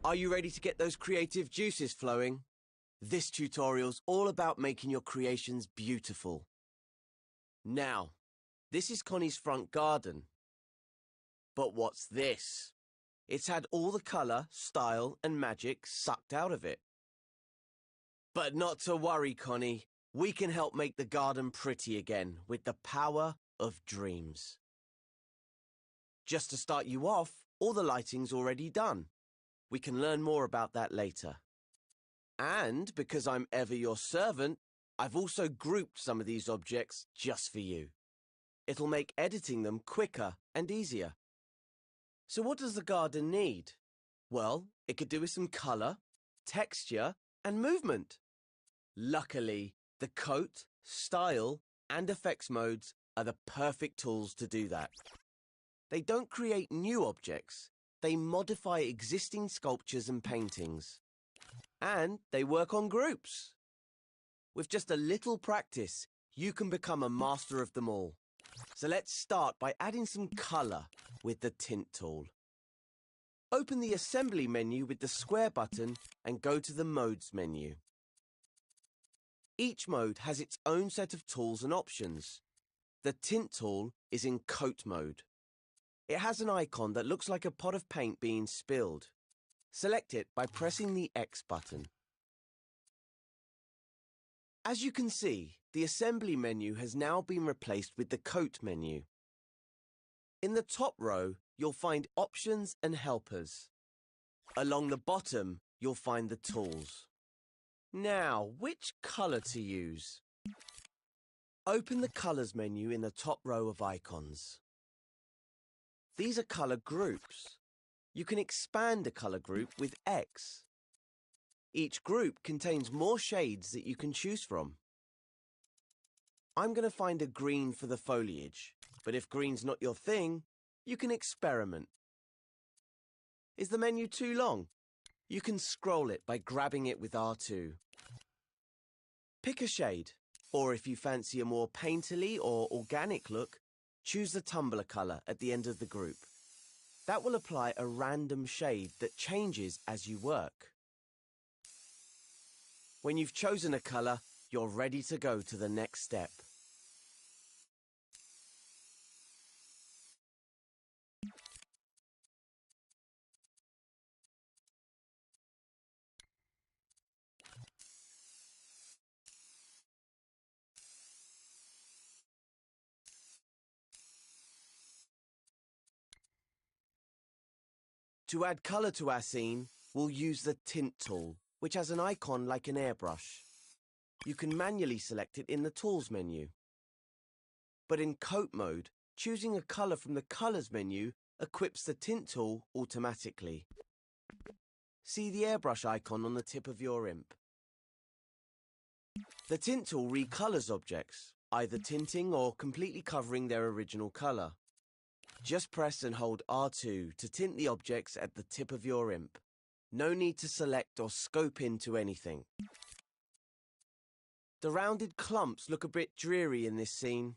Are you ready to get those creative juices flowing? This tutorial's all about making your creations beautiful. Now, this is Connie's front garden. But what's this? It's had all the colour, style and magic sucked out of it. But not to worry, Connie. We can help make the garden pretty again with the power of dreams. Just to start you off, all the lighting's already done. We can learn more about that later. And because I'm ever your servant, I've also grouped some of these objects just for you. It'll make editing them quicker and easier. So what does the garden need? Well, it could do with some colour, texture, and movement. Luckily, the coat, style, and effects modes are the perfect tools to do that. They don't create new objects. They modify existing sculptures and paintings. And they work on groups. With just a little practice, you can become a master of them all. So let's start by adding some colour with the tint tool. Open the Assembly menu with the square button and go to the Modes menu. Each mode has its own set of tools and options. The tint tool is in coat mode. It has an icon that looks like a pot of paint being spilled. Select it by pressing the X button. As you can see, the Assembly menu has now been replaced with the Coat menu. In the top row, you'll find Options and Helpers. Along the bottom, you'll find the tools. Now, which colour to use? Open the Colours menu in the top row of icons. These are colour groups. You can expand a colour group with X. Each group contains more shades that you can choose from. I'm going to find a green for the foliage, but if green's not your thing, you can experiment. Is the menu too long? You can scroll it by grabbing it with R2. Pick a shade, or if you fancy a more painterly or organic look, choose the tumbler colour at the end of the group. That will apply a random shade that changes as you work. When you've chosen a colour, you're ready to go to the next step. To add colour to our scene, we'll use the Tint tool, which has an icon like an airbrush. You can manually select it in the Tools menu. But in Coat mode, choosing a colour from the Colours menu equips the Tint tool automatically. See the airbrush icon on the tip of your imp. The Tint tool recolours objects, either tinting or completely covering their original colour. Just press and hold R2 to tint the objects at the tip of your imp. No need to select or scope into anything. The rounded clumps look a bit dreary in this scene.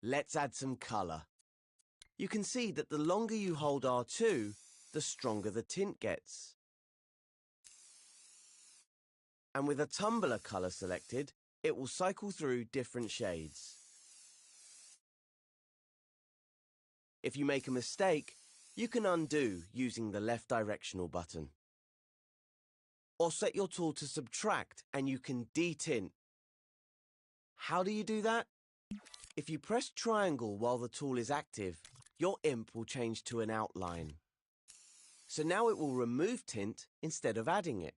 Let's add some colour. You can see that the longer you hold R2, the stronger the tint gets. And with a tumbler colour selected, it will cycle through different shades. If you make a mistake, you can undo using the left directional button. Or set your tool to subtract and you can detint. How do you do that? If you press triangle while the tool is active, your imp will change to an outline. So now it will remove tint instead of adding it.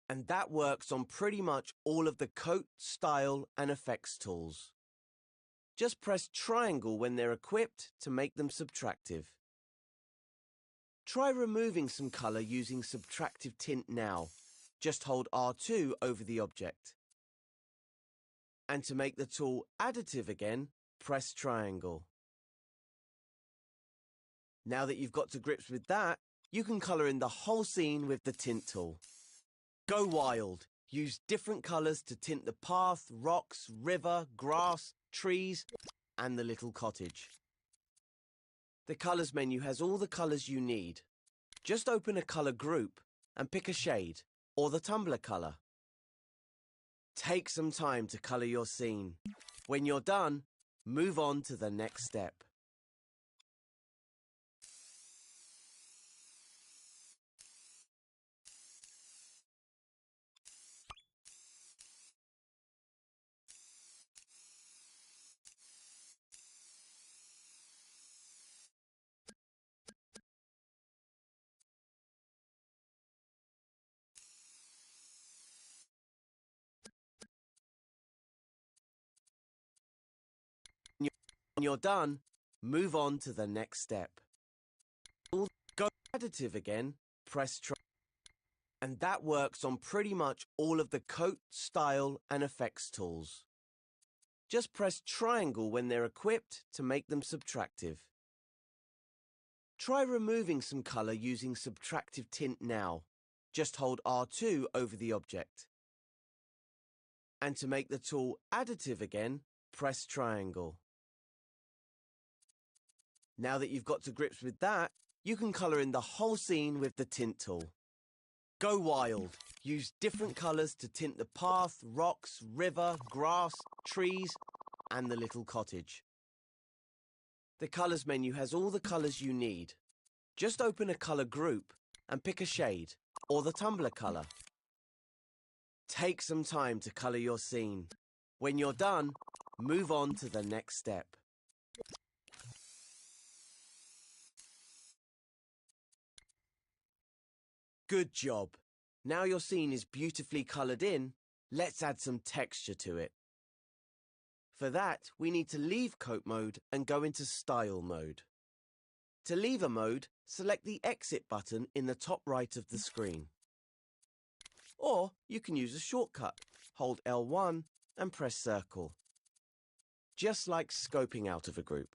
And that works on pretty much all of the coat, style, and effects tools. Just press triangle when they're equipped to make them subtractive. Try removing some colour using subtractive tint now. Just hold R2 over the object. And to make the tool additive again, press triangle. Now that you've got to grips with that, you can colour in the whole scene with the Tint tool. Go wild! Use different colours to tint the path, rocks, river, grass, trees, and the little cottage. The Colours menu has all the colours you need. Just open a colour group and pick a shade, or the tumbler colour. Take some time to colour your scene. When you're done, move on to the next step. When you're done, move on to the next step. Go additive again, press triangle. And that works on pretty much all of the coat, style, and effects tools. Just press triangle when they're equipped to make them subtractive. Try removing some colour using subtractive tint now. Just hold R2 over the object. And to make the tool additive again, press triangle. Now that you've got to grips with that, you can colour in the whole scene with the Tint tool. Go wild! Use different colours to tint the path, rocks, river, grass, trees, and the little cottage. The Colours menu has all the colours you need. Just open a colour group and pick a shade, or the tumbler colour. Take some time to colour your scene. When you're done, move on to the next step. Good job! Now your scene is beautifully coloured in, let's add some texture to it. For that, we need to leave Coat mode and go into Style mode. To leave a mode, select the Exit button in the top right of the screen. Or you can use a shortcut. Hold L1 and press Circle. Just like scoping out of a group.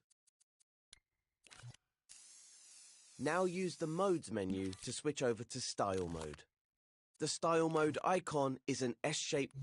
Now use the Modes menu to switch over to Style mode. The Style mode icon is an S-shaped.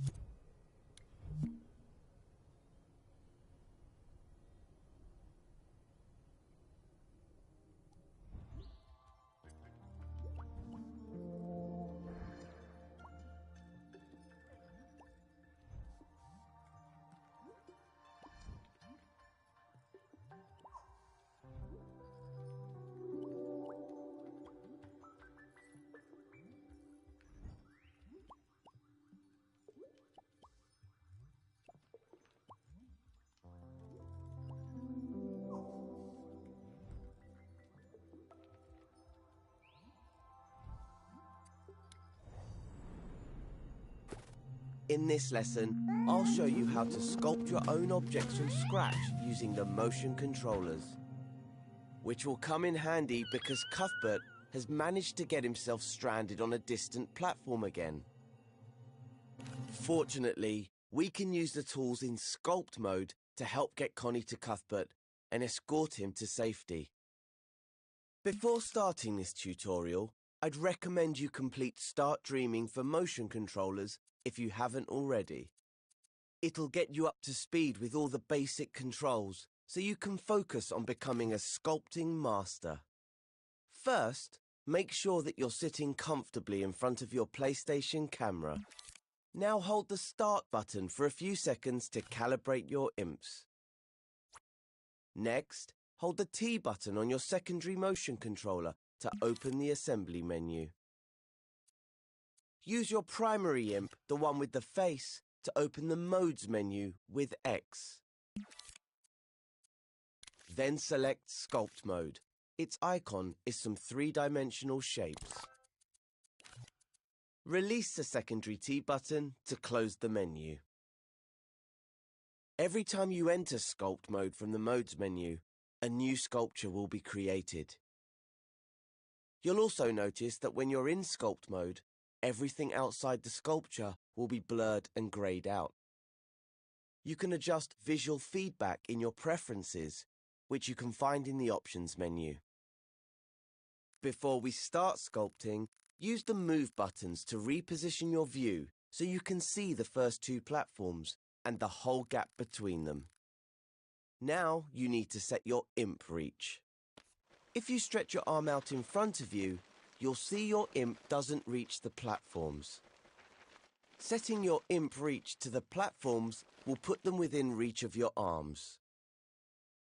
In this lesson, I'll show you how to sculpt your own objects from scratch using the motion controllers, which will come in handy because Cuthbert has managed to get himself stranded on a distant platform again. Fortunately, we can use the tools in sculpt mode to help get Connie to Cuthbert and escort him to safety. Before starting this tutorial, I'd recommend you complete Start Dreaming for motion controllers if you haven't already. It'll get you up to speed with all the basic controls so you can focus on becoming a sculpting master. First, make sure that you're sitting comfortably in front of your PlayStation camera. Now hold the Start button for a few seconds to calibrate your imps. Next, hold the T button on your secondary motion controller to open the assembly menu. Use your primary imp, the one with the face, to open the Modes menu with X. Then select Sculpt Mode. Its icon is some three-dimensional shapes. Release the secondary T button to close the menu. Every time you enter Sculpt Mode from the Modes menu, a new sculpture will be created. You'll also notice that when you're in Sculpt Mode, everything outside the sculpture will be blurred and grayed out. You can adjust visual feedback in your preferences, which you can find in the Options menu. Before we start sculpting, use the Move buttons to reposition your view so you can see the first two platforms and the whole gap between them. Now you need to set your imp reach. If you stretch your arm out in front of you, you'll see your imp doesn't reach the platforms. Setting your imp reach to the platforms will put them within reach of your arms.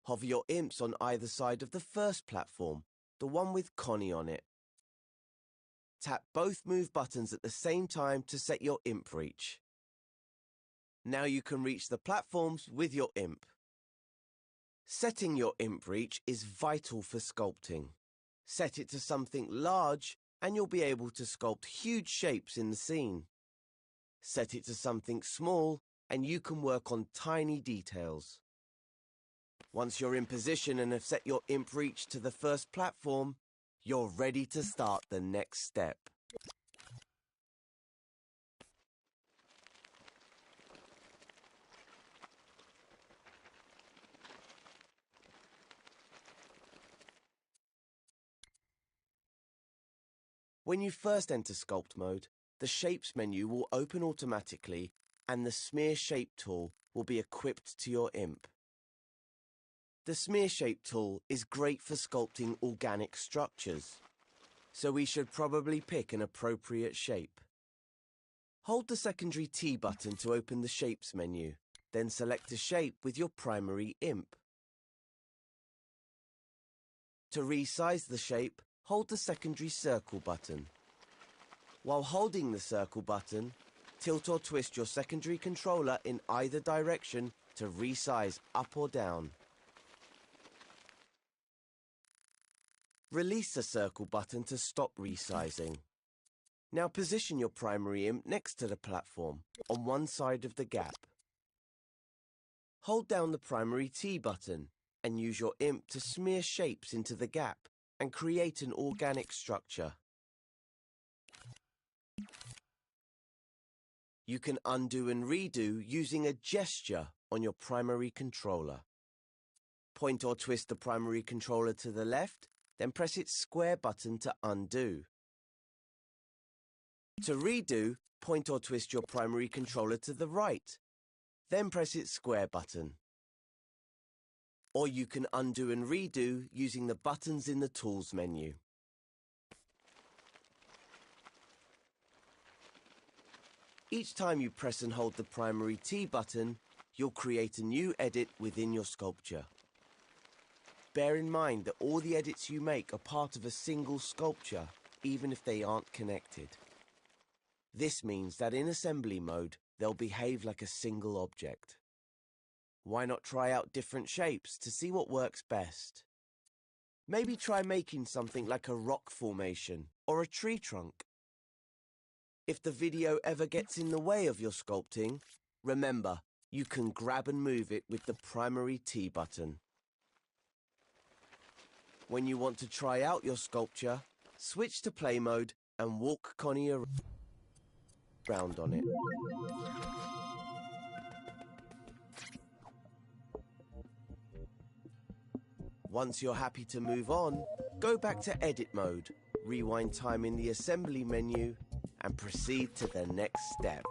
Hover your imps on either side of the first platform, the one with Connie on it. Tap both move buttons at the same time to set your imp reach. Now you can reach the platforms with your imp. Setting your imp reach is vital for sculpting. Set it to something large and you'll be able to sculpt huge shapes in the scene. Set it to something small and you can work on tiny details. Once you're in position and have set your imp reach to the first platform, you're ready to start the next step. When you first enter Sculpt Mode, the Shapes menu will open automatically and the Smear Shape tool will be equipped to your imp. The Smear Shape tool is great for sculpting organic structures, so we should probably pick an appropriate shape. Hold the secondary T button to open the Shapes menu, then select a shape with your primary imp. To resize the shape, hold the secondary Circle button. While holding the Circle button, tilt or twist your secondary controller in either direction to resize up or down. Release the Circle button to stop resizing. Now position your primary imp next to the platform, on one side of the gap. Hold down the primary T button and use your imp to smear shapes into the gap and create an organic structure. You can undo and redo using a gesture on your primary controller. Point or twist the primary controller to the left, then press its square button to undo. To redo, point or twist your primary controller to the right, then press its square button. Or you can undo and redo using the buttons in the Tools menu. Each time you press and hold the primary T button, you'll create a new edit within your sculpture. Bear in mind that all the edits you make are part of a single sculpture, even if they aren't connected. This means that in assembly mode, they'll behave like a single object. Why not try out different shapes to see what works best? Maybe try making something like a rock formation or a tree trunk. If the video ever gets in the way of your sculpting, remember, you can grab and move it with the primary T button. When you want to try out your sculpture, switch to play mode and walk Connie around on it. Once you're happy to move on, go back to edit mode, rewind time in the assembly menu, and proceed to the next step.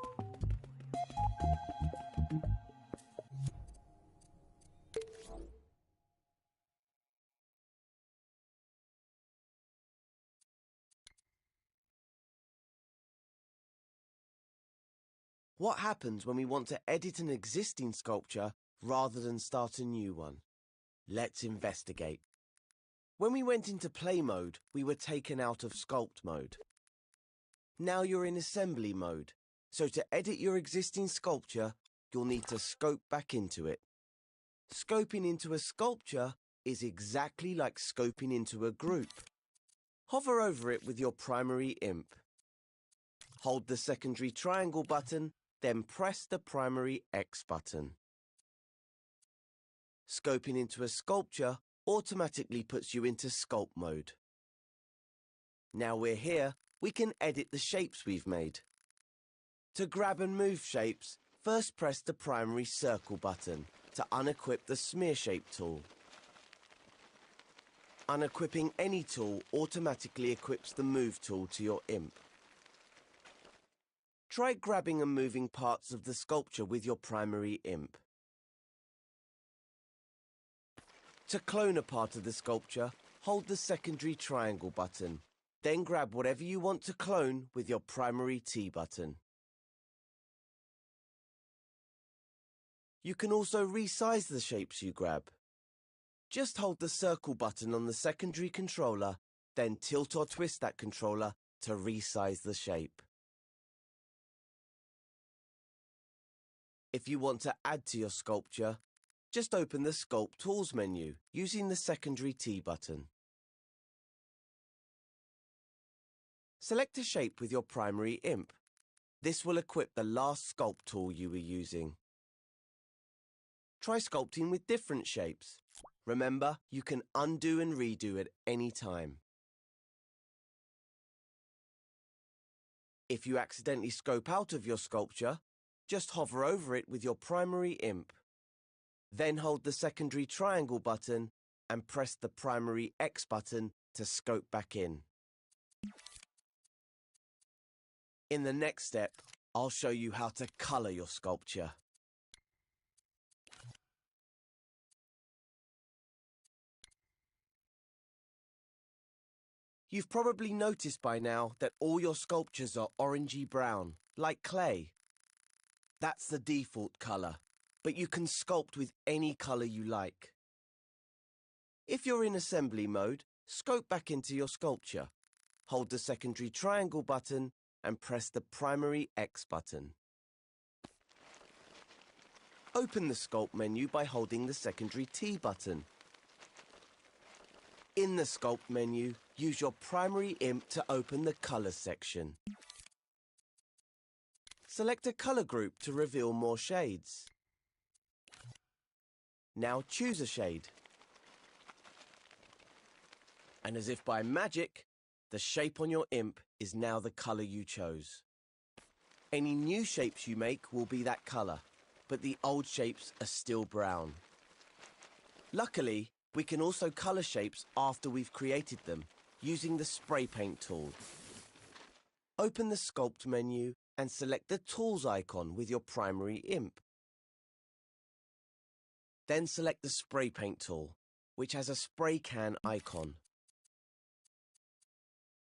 What happens when we want to edit an existing sculpture rather than start a new one? Let's investigate. When we went into play mode, we were taken out of sculpt mode. Now you're in assembly mode, so to edit your existing sculpture, you'll need to scope back into it. Scoping into a sculpture is exactly like scoping into a group. Hover over it with your primary imp. Hold the secondary triangle button, then press the primary X button. Scoping into a sculpture automatically puts you into sculpt mode. Now we're here, we can edit the shapes we've made. To grab and move shapes, first press the primary circle button to unequip the smear shape tool. Unequipping any tool automatically equips the move tool to your imp. Try grabbing and moving parts of the sculpture with your primary imp. To clone a part of the sculpture, hold the secondary triangle button. Then grab whatever you want to clone with your primary T button. You can also resize the shapes you grab. Just hold the circle button on the secondary controller, then tilt or twist that controller to resize the shape. If you want to add to your sculpture, just open the Sculpt Tools menu using the secondary T button. Select a shape with your primary imp. This will equip the last sculpt tool you were using. Try sculpting with different shapes. Remember, you can undo and redo at any time. If you accidentally scope out of your sculpture, just hover over it with your primary imp. Then hold the secondary triangle button and press the primary X button to scope back in. In the next step, I'll show you how to color your sculpture. You've probably noticed by now that all your sculptures are orangey brown, like clay. That's the default color, but you can sculpt with any color you like. If you're in assembly mode, scope back into your sculpture. Hold the secondary triangle button and press the primary X button. Open the Sculpt menu by holding the secondary T button. In the Sculpt menu, use your primary imp to open the Color section. Select a color group to reveal more shades. Now choose a shade. And as if by magic, the shape on your imp is now the color you chose. Any new shapes you make will be that color, but the old shapes are still brown. Luckily, we can also color shapes after we've created them, using the spray paint tool. Open the Sculpt menu and select the Tools icon with your primary imp. Then select the Spray Paint tool, which has a spray can icon.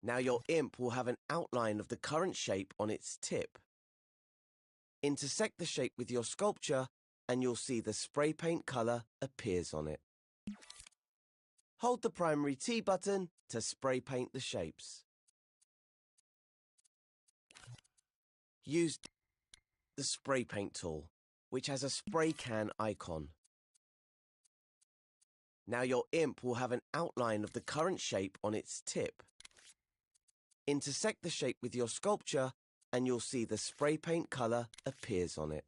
Now your imp will have an outline of the current shape on its tip. Intersect the shape with your sculpture and you'll see the spray paint color appears on it. Hold the primary T button to spray paint the shapes. Use the Spray Paint tool, which has a spray can icon. Now your imp will have an outline of the current shape on its tip. Intersect the shape with your sculpture and you'll see the spray paint color appears on it.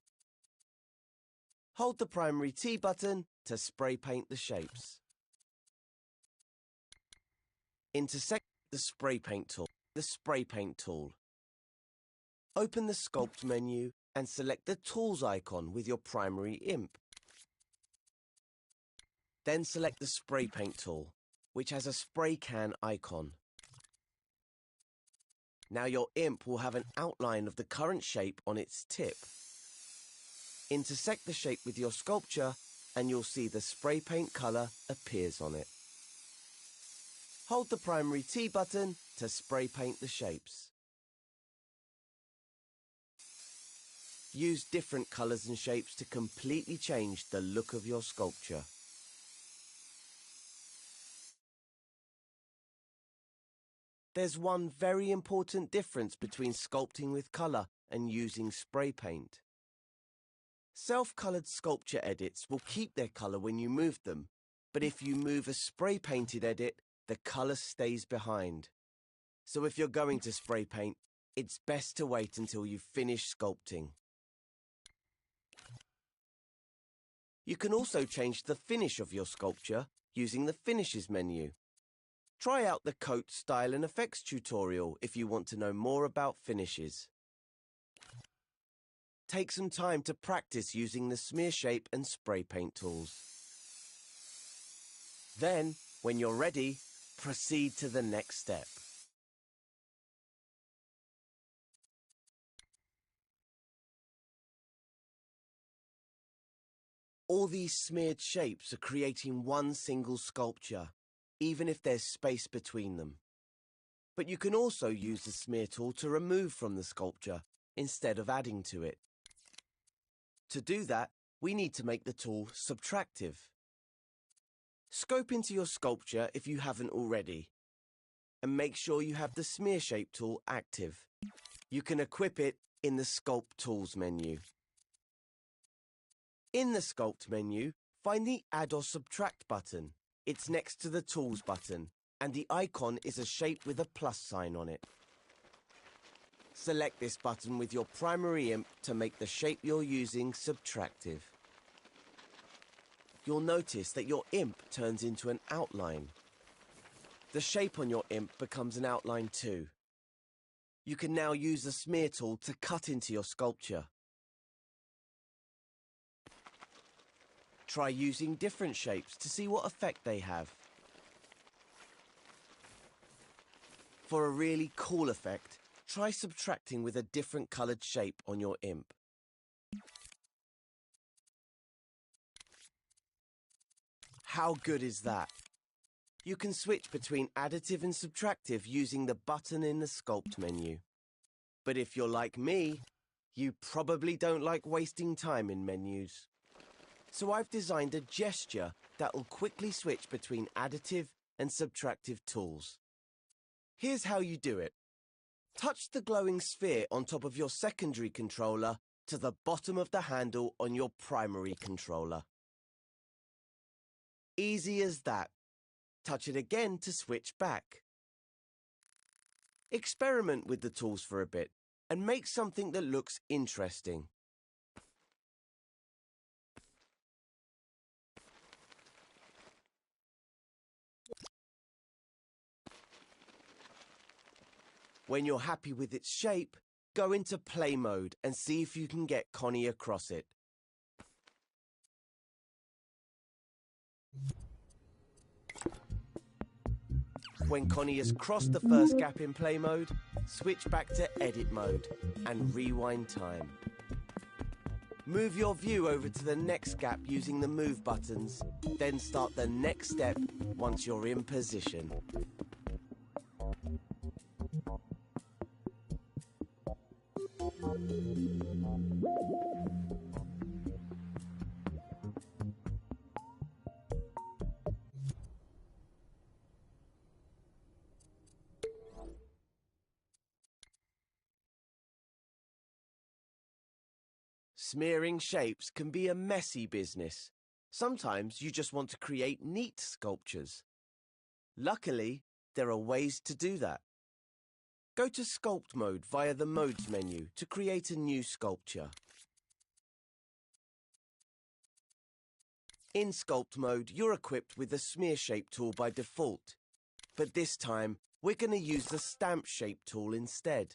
Hold the primary T button to spray paint the shapes. Intersect the spray paint tool. Open the Sculpt menu and select the Tools icon with your primary imp. Then select the spray paint tool, which has a spray can icon. Now your imp will have an outline of the current shape on its tip. Intersect the shape with your sculpture and you'll see the spray paint color appears on it. Hold the primary T button to spray paint the shapes. Use different colors and shapes to completely change the look of your sculpture. There's one very important difference between sculpting with color and using spray paint. Self-colored sculpture edits will keep their color when you move them, but if you move a spray-painted edit, the color stays behind. So if you're going to spray paint, it's best to wait until you finish sculpting. You can also change the finish of your sculpture using the Finishes menu. Try out the Coat, Style and Effects tutorial if you want to know more about finishes. Take some time to practice using the smear shape and spray paint tools. Then, when you're ready, proceed to the next step. All these smeared shapes are creating one single sculpture, even if there's space between them. But you can also use the smear tool to remove from the sculpture instead of adding to it. To do that, we need to make the tool subtractive. Scope into your sculpture if you haven't already, and make sure you have the smear shape tool active. You can equip it in the Sculpt Tools menu. In the Sculpt menu, find the Add or Subtract button. It's next to the Tools button, and the icon is a shape with a plus sign on it. Select this button with your primary imp to make the shape you're using subtractive. You'll notice that your imp turns into an outline. The shape on your imp becomes an outline too. You can now use the smear tool to cut into your sculpture. Try using different shapes to see what effect they have. For a really cool effect, try subtracting with a different coloured shape on your imp. How good is that? You can switch between additive and subtractive using the button in the Sculpt menu. But if you're like me, you probably don't like wasting time in menus. So I've designed a gesture that will quickly switch between additive and subtractive tools. Here's how you do it. Touch the glowing sphere on top of your secondary controller to the bottom of the handle on your primary controller. Easy as that. Touch it again to switch back. Experiment with the tools for a bit and make something that looks interesting. When you're happy with its shape, go into play mode and see if you can get Connie across it. When Connie has crossed the first gap in play mode, switch back to edit mode and rewind time. Move your view over to the next gap using the move buttons, then start the next step once you're in position. Smearing shapes can be a messy business. Sometimes you just want to create neat sculptures. Luckily, there are ways to do that. Go to Sculpt mode via the Modes menu to create a new sculpture. In Sculpt mode, you're equipped with the Smear Shape tool by default, but this time we're going to use the Stamp Shape tool instead.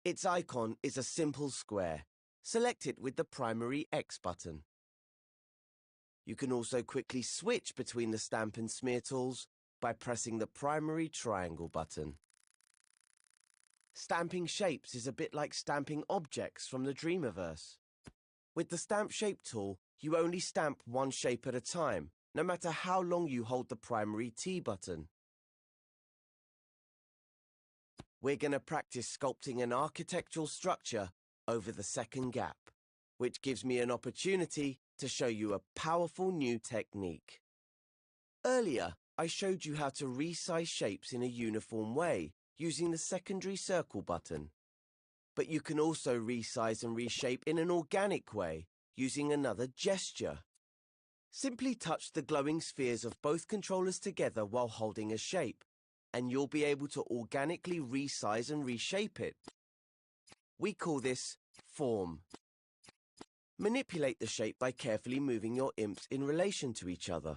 Its icon is a simple square. Select it with the primary X button. You can also quickly switch between the Stamp and Smear tools by pressing the primary triangle button. Stamping shapes is a bit like stamping objects from the Dreamiverse. With the Stamp Shape tool, you only stamp one shape at a time, no matter how long you hold the primary T button. We're going to practice sculpting an architectural structure over the second gap, which gives me an opportunity to show you a powerful new technique. Earlier, I showed you how to resize shapes in a uniform way using the secondary circle button. But you can also resize and reshape in an organic way using another gesture. Simply touch the glowing spheres of both controllers together while holding a shape, and you'll be able to organically resize and reshape it. We call this form. Manipulate the shape by carefully moving your imps in relation to each other.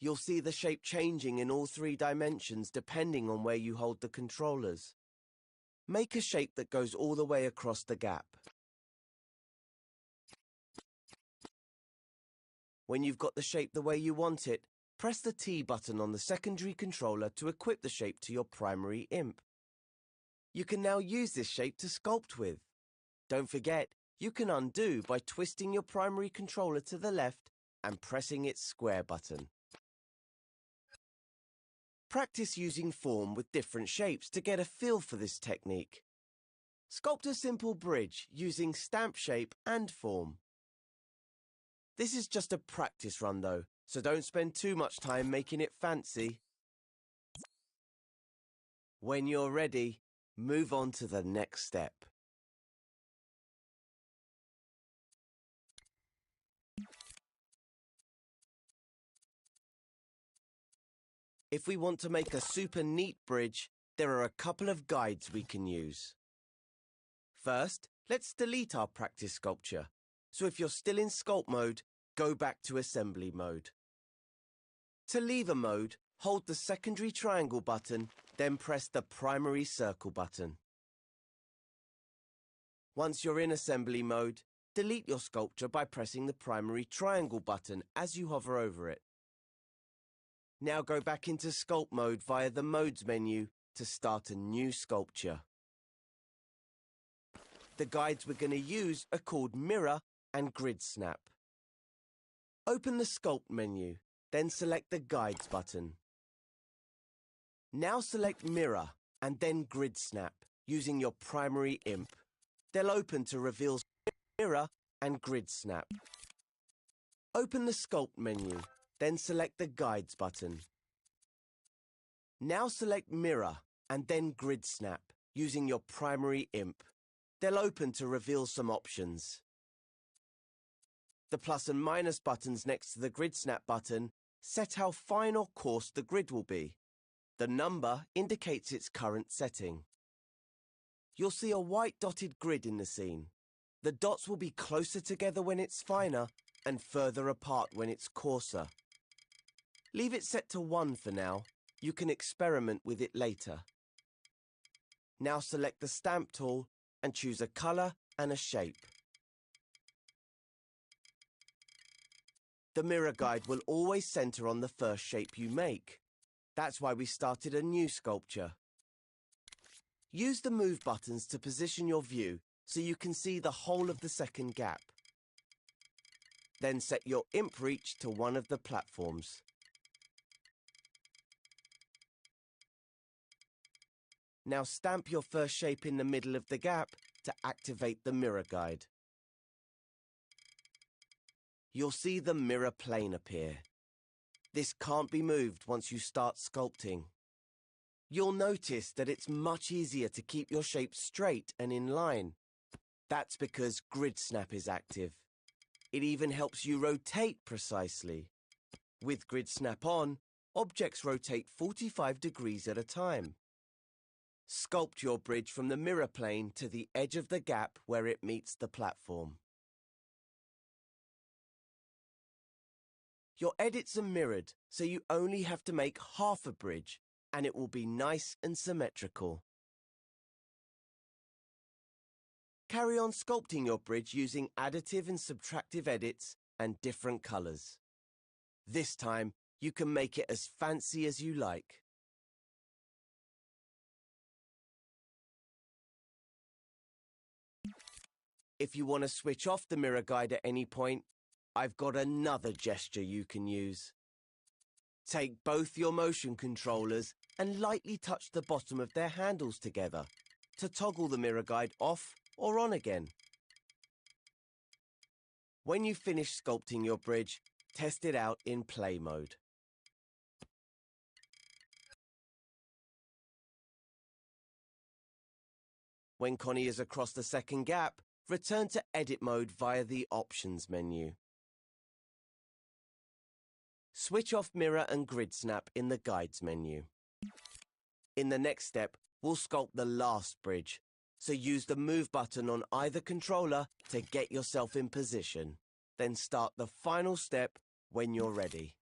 You'll see the shape changing in all 3 dimensions depending on where you hold the controllers. Make a shape that goes all the way across the gap. When you've got the shape the way you want it, press the T button on the secondary controller to equip the shape to your primary imp. You can now use this shape to sculpt with. Don't forget, you can undo by twisting your primary controller to the left and pressing its square button. Practice using form with different shapes to get a feel for this technique. Sculpt a simple bridge using Stamp Shape and form. This is just a practice run though, so don't spend too much time making it fancy. When you're ready, move on to the next step. If we want to make a super neat bridge, there are a couple of guides we can use. First, let's delete our practice sculpture. So if you're still in Sculpt mode, go back to Assembly mode. To leave a mode, hold the secondary triangle button, then press the primary circle button. Once you're in Assembly mode, delete your sculpture by pressing the primary triangle button as you hover over it. Now go back into Sculpt mode via the Modes menu to start a new sculpture. The guides we're going to use are called Mirror and Grid Snap. Open the Sculpt menu, then select the Guides button. Now select Mirror and then Grid Snap using your primary imp. They'll open to reveal Mirror and Grid Snap. Open the Sculpt menu, then select the Guides button. Now select Mirror and then Grid Snap using your primary imp. They'll open to reveal some options. The plus and minus buttons next to the Grid Snap button set how fine or coarse the grid will be. The number indicates its current setting. You'll see a white dotted grid in the scene. The dots will be closer together when it's finer and further apart when it's coarser. Leave it set to 1 for now. You can experiment with it later. Now select the Stamp tool and choose a color and a shape. The mirror guide will always center on the first shape you make. That's why we started a new sculpture. Use the move buttons to position your view so you can see the whole of the second gap. Then set your imp reach to one of the platforms. Now stamp your first shape in the middle of the gap to activate the mirror guide. You'll see the mirror plane appear. This can't be moved once you start sculpting. You'll notice that it's much easier to keep your shape straight and in line. That's because Grid Snap is active. It even helps you rotate precisely. With Grid Snap on, objects rotate 45 degrees at a time. Sculpt your bridge from the mirror plane to the edge of the gap where it meets the platform. Your edits are mirrored, so you only have to make half a bridge, and it will be nice and symmetrical. Carry on sculpting your bridge using additive and subtractive edits and different colors. This time, you can make it as fancy as you like. If you want to switch off the mirror guide at any point, I've got another gesture you can use. Take both your motion controllers and lightly touch the bottom of their handles together to toggle the mirror guide off or on again. When you finish sculpting your bridge, test it out in play mode. When Connie is across the second gap, return to Edit mode via the Options menu. Switch off Mirror and Grid Snap in the Guides menu. In the next step, we'll sculpt the last bridge, so use the Move button on either controller to get yourself in position. Then start the final step when you're ready.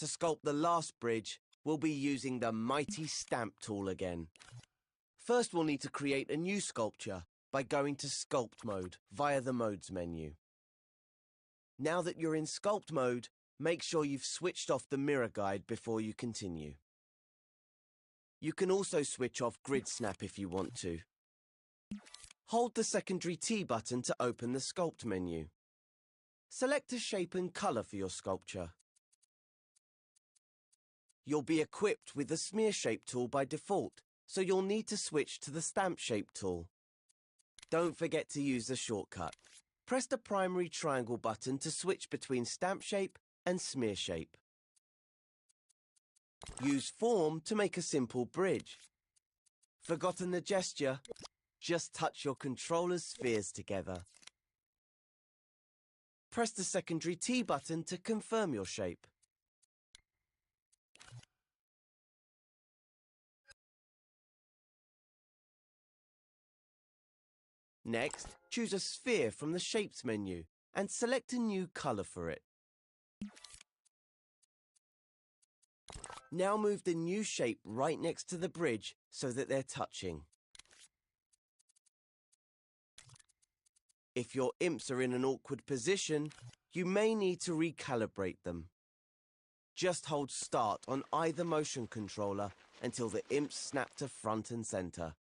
To sculpt the last bridge, we'll be using the mighty Stamp tool again. First, we'll need to create a new sculpture by going to Sculpt mode via the Modes menu. Now that you're in Sculpt mode, make sure you've switched off the mirror guide before you continue. You can also switch off Grid Snap if you want to. Hold the secondary T button to open the Sculpt menu. Select a shape and color for your sculpture. You'll be equipped with the Smear Shape tool by default, so you'll need to switch to the Stamp Shape tool. Don't forget to use the shortcut. Press the primary triangle button to switch between Stamp Shape and Smear Shape. Use Form to make a simple bridge. Forgotten the gesture? Just touch your controller's spheres together. Press the secondary T button to confirm your shape. Next, choose a sphere from the Shapes menu and select a new color for it. Now move the new shape right next to the bridge so that they're touching. If your imps are in an awkward position, you may need to recalibrate them. Just hold Start on either motion controller until the imps snap to front and center.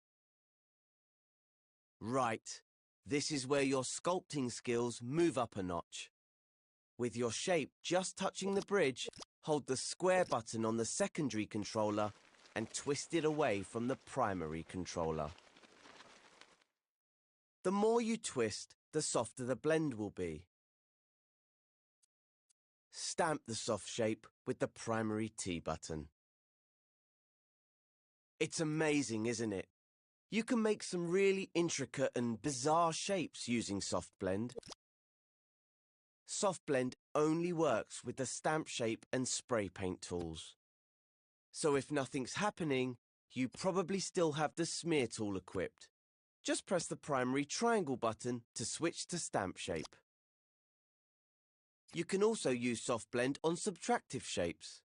Right, this is where your sculpting skills move up a notch. With your shape just touching the bridge, hold the square button on the secondary controller and twist it away from the primary controller. The more you twist, the softer the blend will be. Stamp the soft shape with the primary T button. It's amazing, isn't it? You can make some really intricate and bizarre shapes using Soft Blend. Soft Blend only works with the Stamp Shape and Spray Paint tools. So if nothing's happening, you probably still have the Smear tool equipped. Just press the primary triangle button to switch to Stamp Shape. You can also use Soft Blend on subtractive shapes.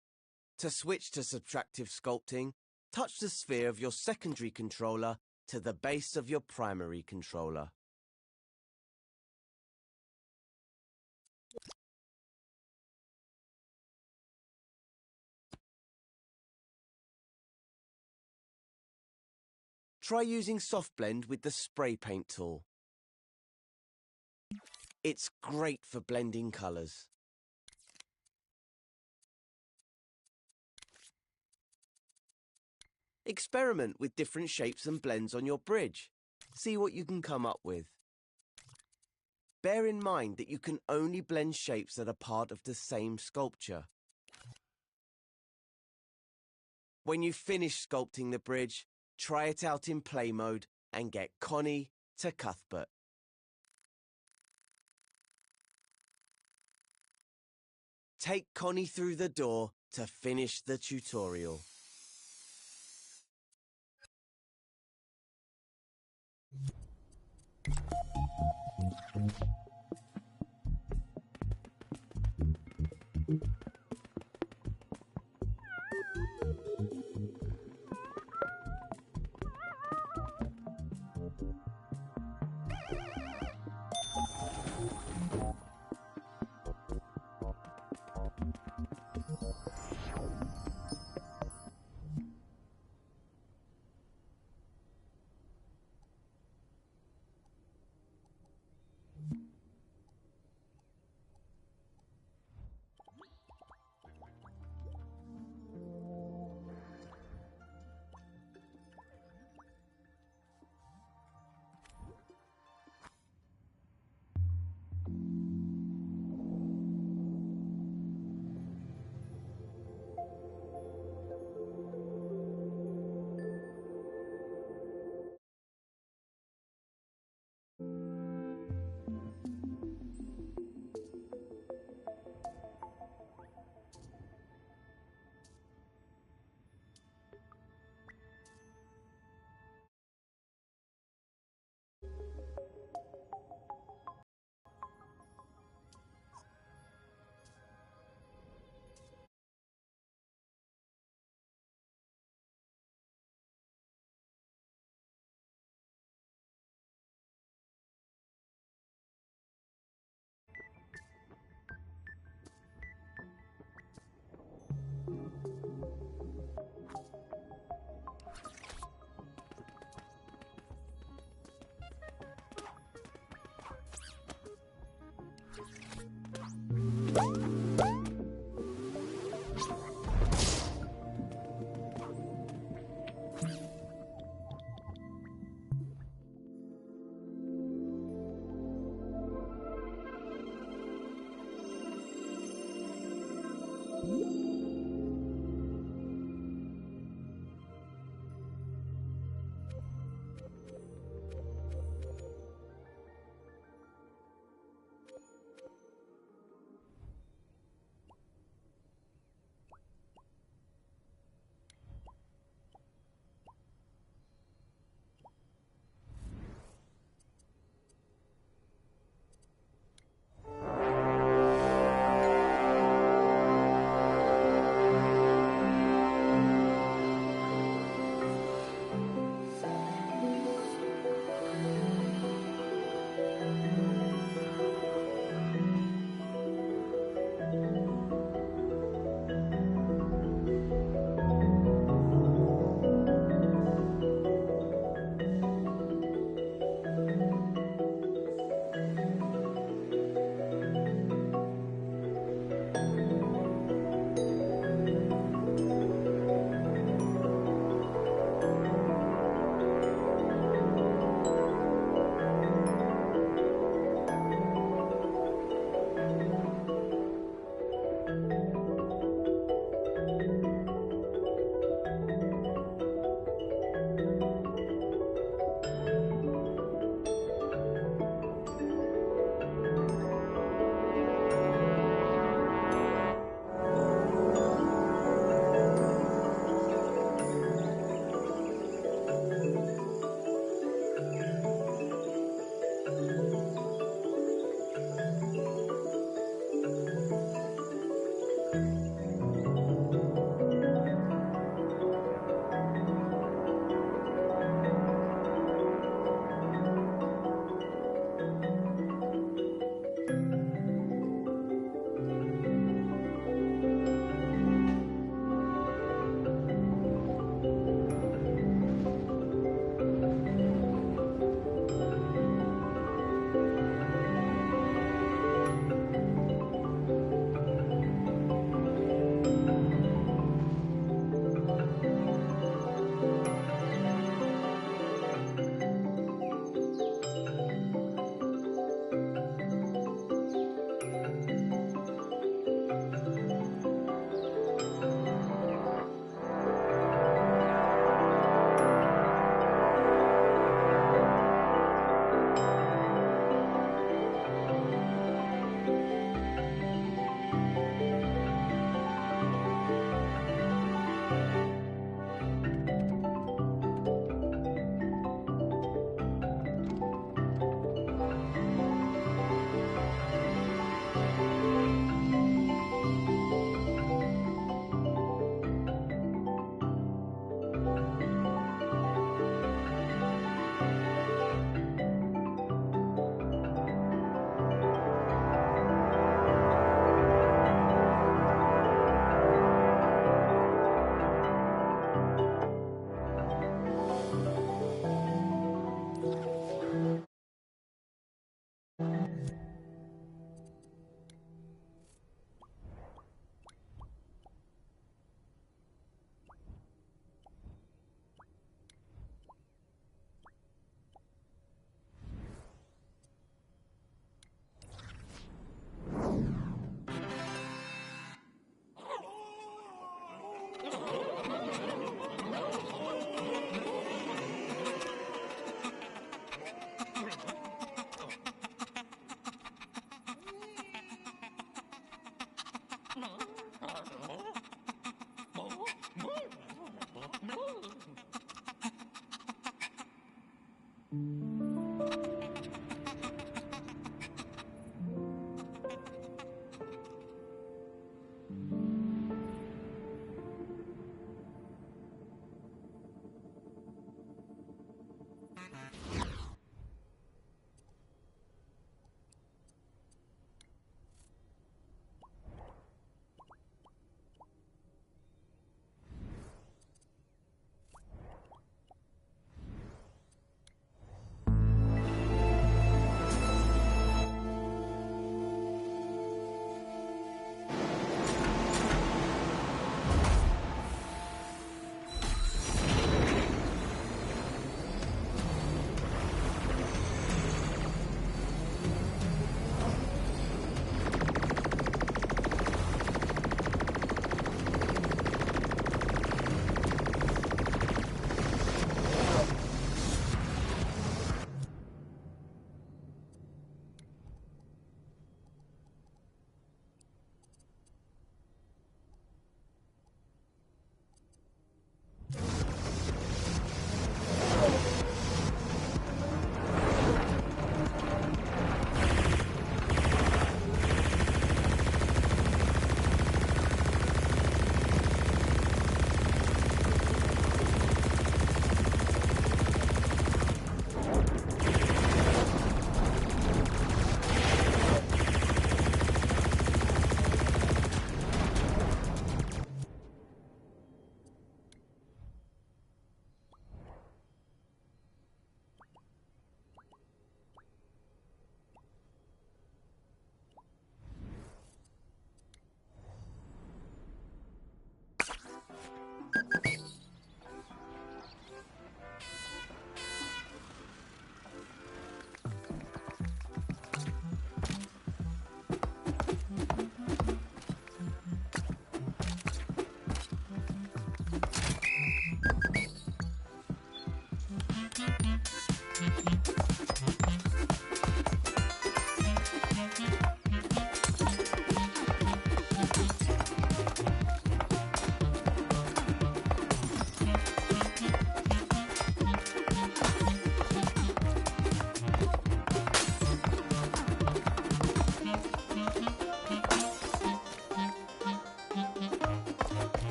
To switch to subtractive sculpting, touch the sphere of your secondary controller to the base of your primary controller. Try using Soft Blend with the Spray Paint tool. It's great for blending colours. Experiment with different shapes and blends on your bridge. See what you can come up with. Bear in mind that you can only blend shapes that are part of the same sculpture. When you finish sculpting the bridge, try it out in play mode and get Connie to Cuthbert. Take Connie through the door to finish the tutorial.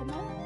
그만 해봤지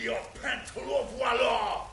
Your pantalon, voilà!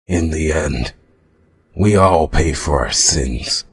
In the end, we all pay for our sins.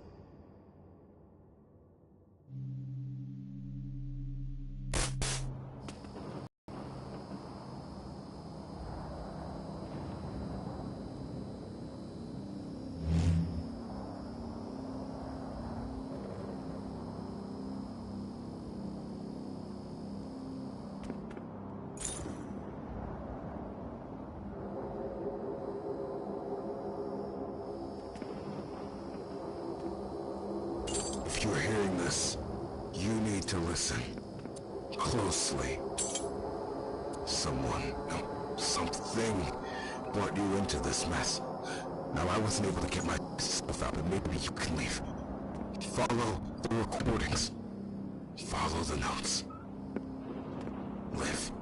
If you're hearing this, you need to listen closely. Someone, no, something brought you into this mess. Now I wasn't able to get myself out, but maybe you can leave. Follow the recordings. Follow the notes. Live.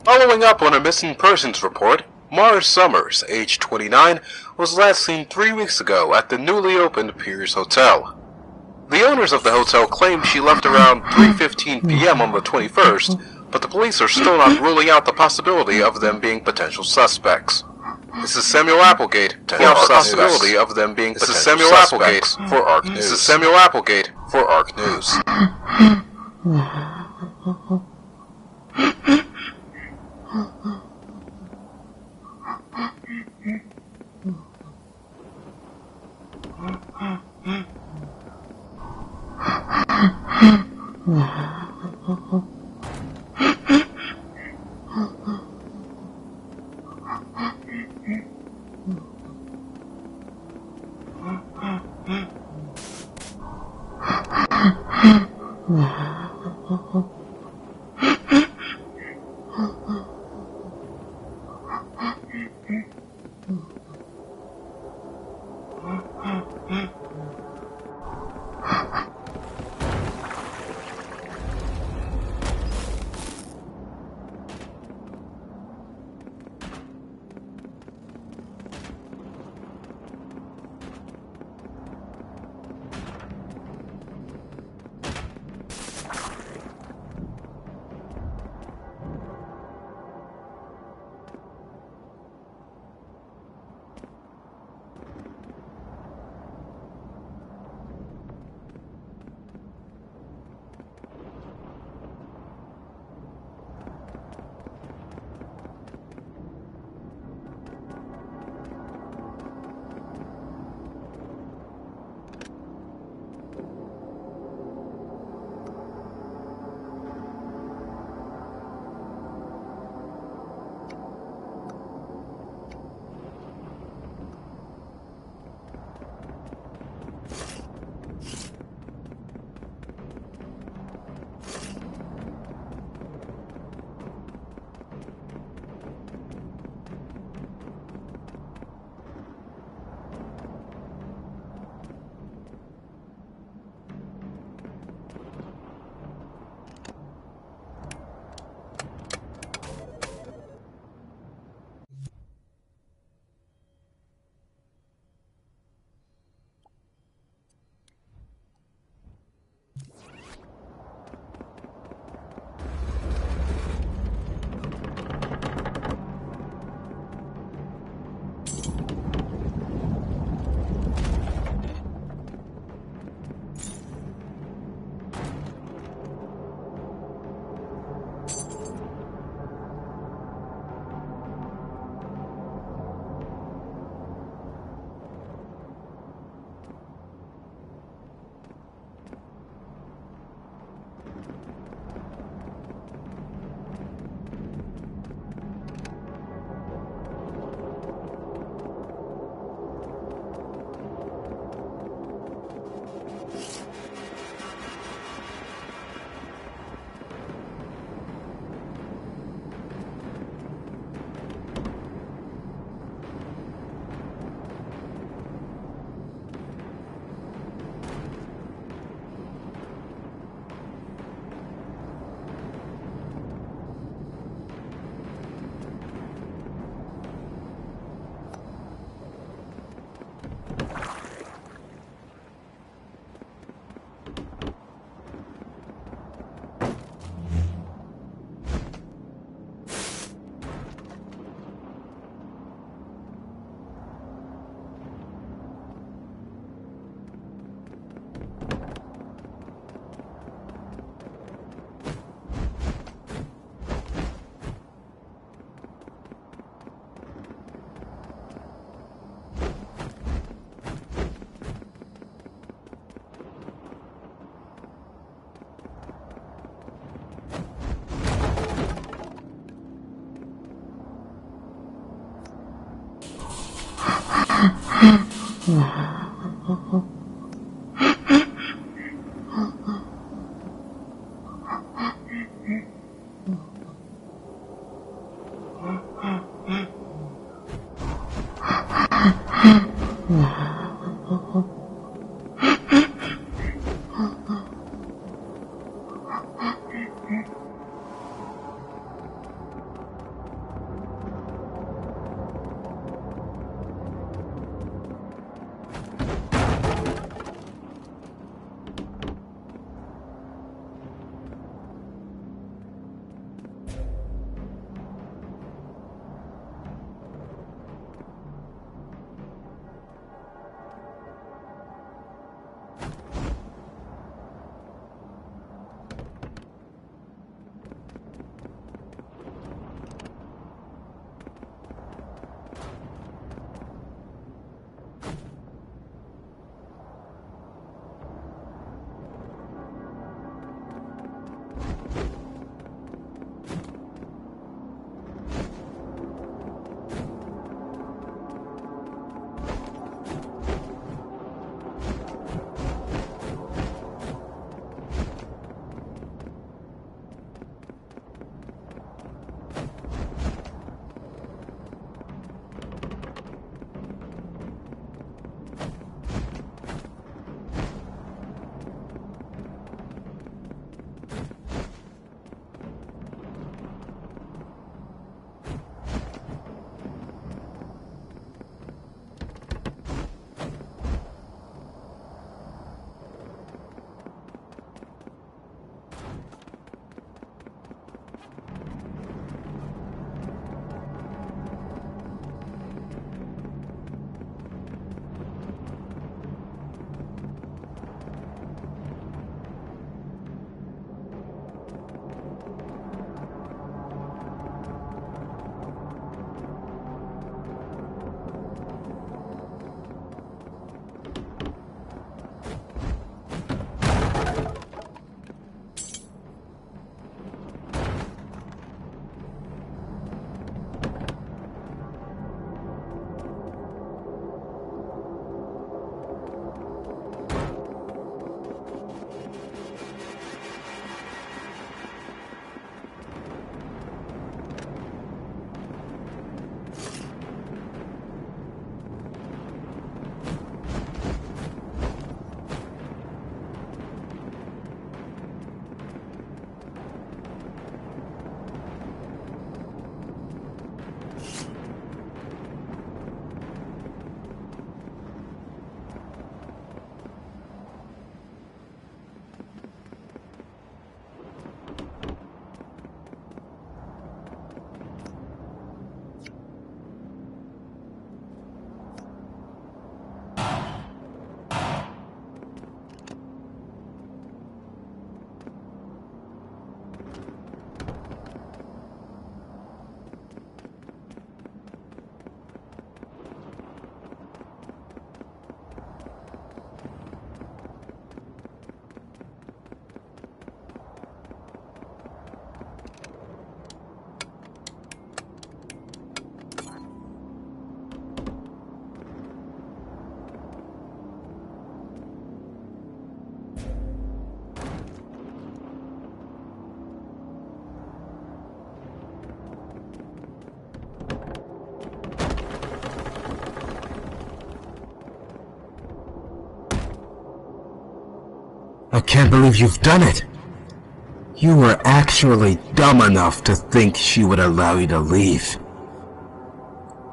Following up on a missing persons report, Mars Summers, age 29, was last seen 3 weeks ago at the newly opened Piers Hotel. The owners of the hotel claimed she left around 3:15 p.m. on the 21st, but the police are still not ruling out the possibility of them being potential suspects. This is Samuel Applegate for ARC possibility of them being potential suspects for ARC News. This is Samuel Applegate for ARC News. I can't believe you've done it. You were actually dumb enough to think she would allow you to leave.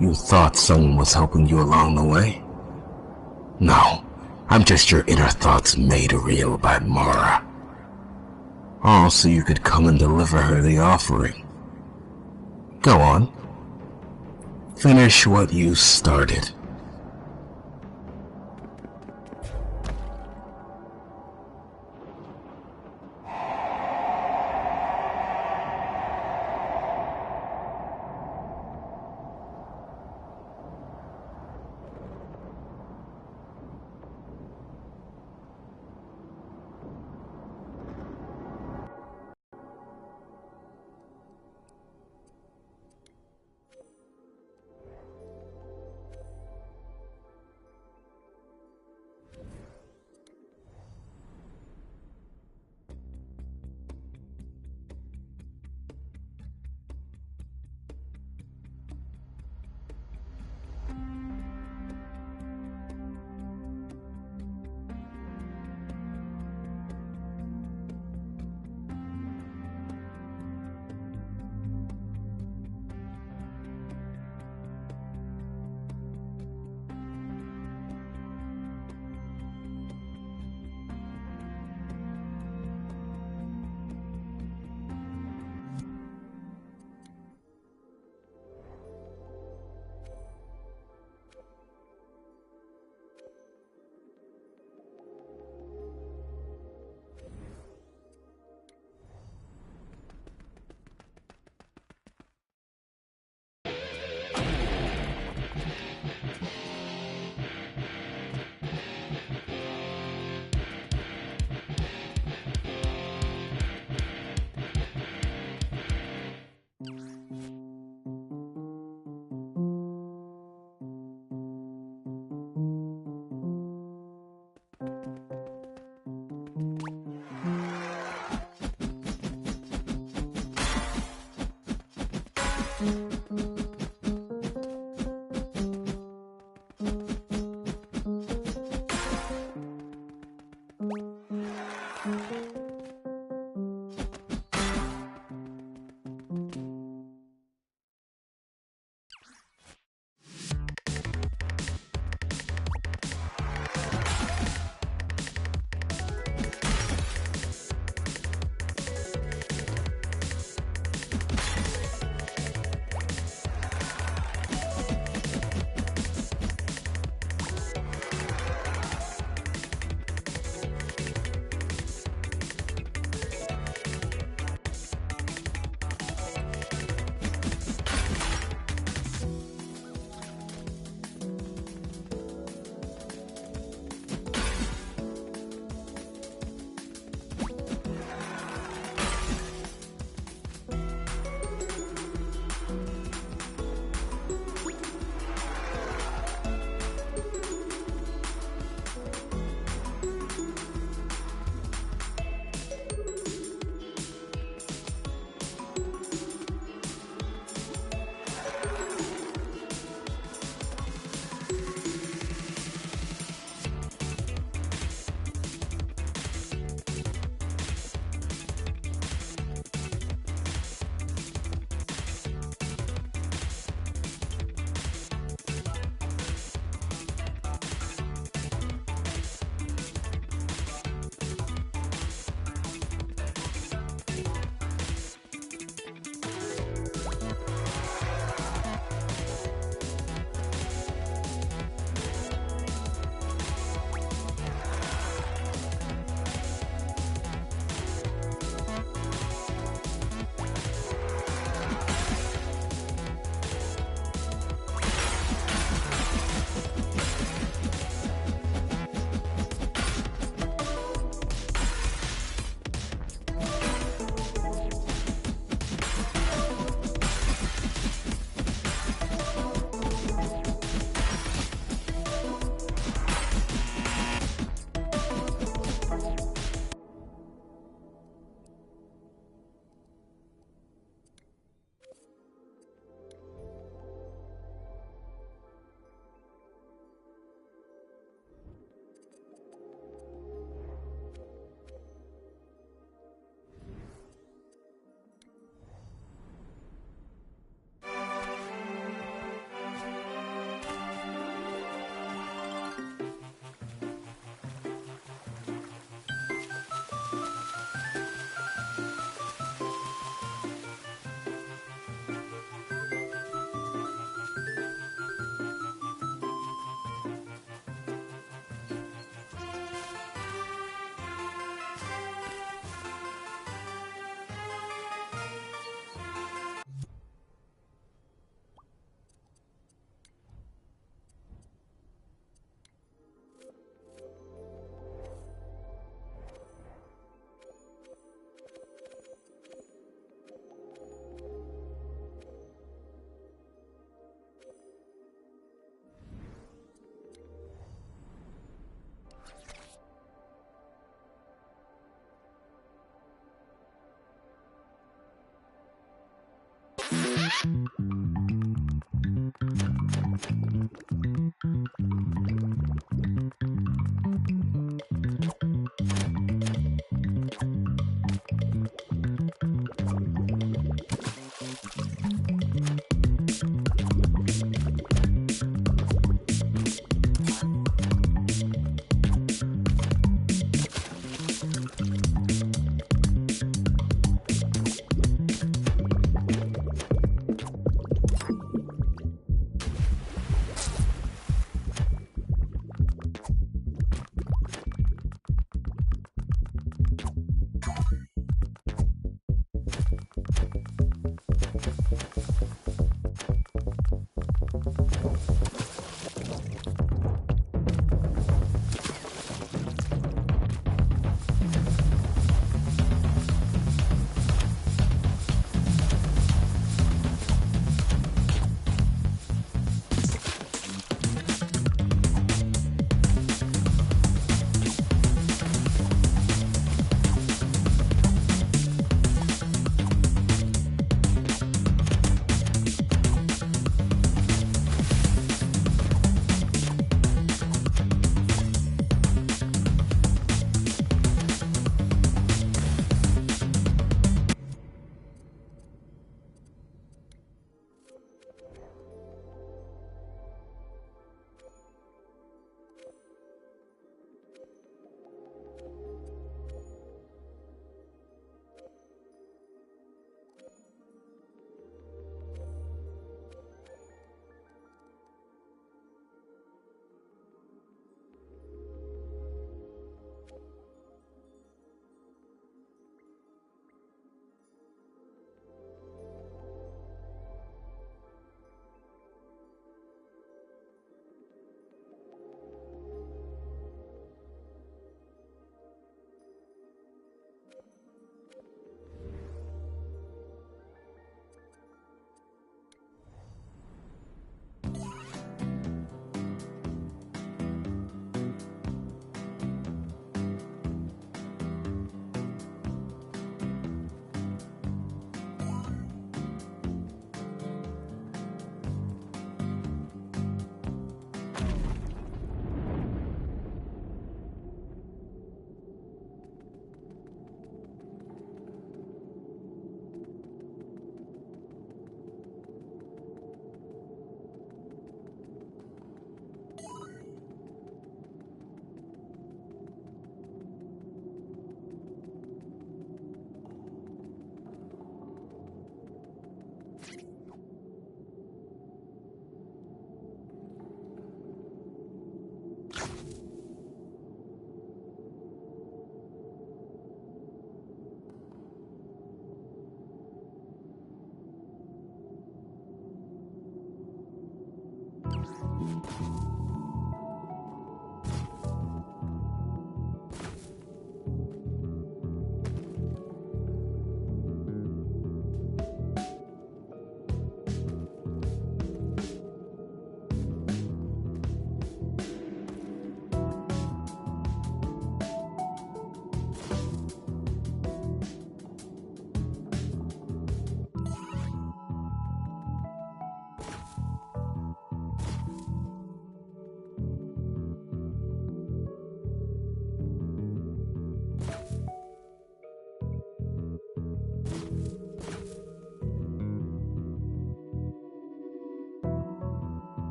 You thought someone was helping you along the way? No, I'm just your inner thoughts made real by Mara. All so you could come and deliver her the offering. Go on. Finish what you started.